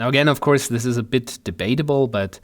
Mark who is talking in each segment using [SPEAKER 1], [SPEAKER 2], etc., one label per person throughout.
[SPEAKER 1] Now again, of course, this is a bit debatable, but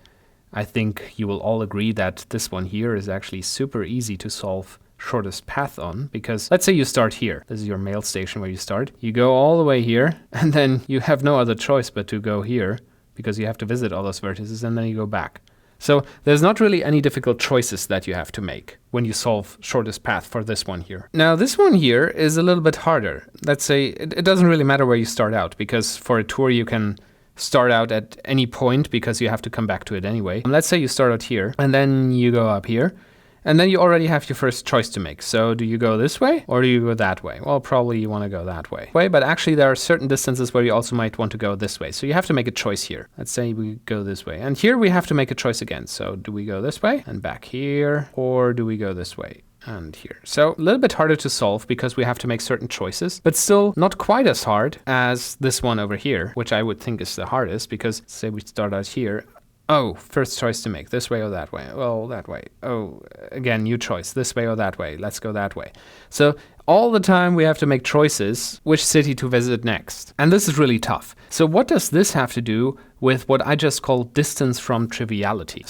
[SPEAKER 1] I think you will all agree that this one here is actually super easy to solve shortest path on, because let's say you start here. This is your mail station where you start. You go all the way here, and then you have no other choice but to go here, because you have to visit all those vertices, and then you go back. So there's not really any difficult choices that you have to make when you solve shortest path for this one here. Now this one here is a little bit harder. Let's say it doesn't really matter where you start out, because for a tour you can start out at any point because you have to come back to it anyway. Let's say you start out here and then you go up here, and then you already have your first choice to make. So do you go this way or do you go that way? Well, probably you want to go that way. But actually there are certain distances where you also might want to go this way. So you have to make a choice here. Let's say we go this way. And here we have to make a choice again. So do we go this way and back here, or do we go this way and here? So a little bit harder to solve because we have to make certain choices, but still not quite as hard as this one over here, which I would think is the hardest, because say we start out here. Oh, first choice to make, this way or that way? Well, that way. Oh, again, new choice, this way or that way? Let's go that way. So all the time we have to make choices which city to visit next. And this is really tough. So what does this have to do with what I just call distance from triviality?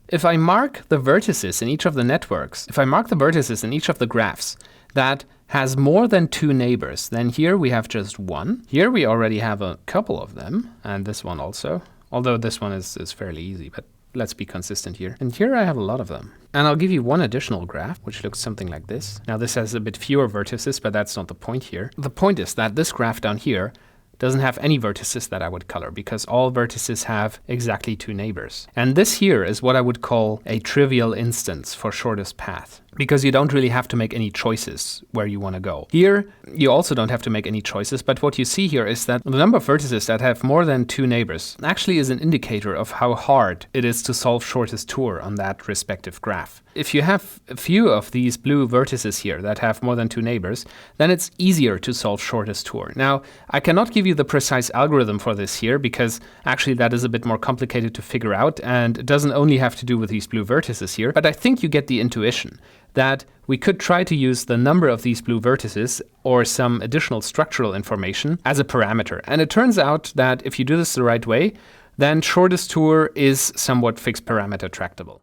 [SPEAKER 1] If I mark the vertices in each of the networks, if I mark the vertices in each of the graphs that has more than 2 neighbors, then here we have just one. Here we already have a couple of them, and this one also. Although this one is fairly easy, but let's be consistent here. And here I have a lot of them. And I'll give you one additional graph, which looks something like this. Now this has a bit fewer vertices, but that's not the point here. The point is that this graph down here doesn't have any vertices that I would color, because all vertices have exactly 2 neighbors. And this here is what I would call a trivial instance for shortest path, because you don't really have to make any choices where you want to go. Here, you also don't have to make any choices, but what you see here is that the number of vertices that have more than 2 neighbors actually is an indicator of how hard it is to solve shortest tour on that respective graph. If you have a few of these blue vertices here that have more than 2 neighbors, then it's easier to solve shortest tour. Now, I cannot give you the precise algorithm for this here, because actually that is a bit more complicated to figure out, and it doesn't only have to do with these blue vertices here, but I think you get the intuition that we could try to use the number of these blue vertices or some additional structural information as a parameter. And it turns out that if you do this the right way, then shortest tour is somewhat fixed parameter tractable.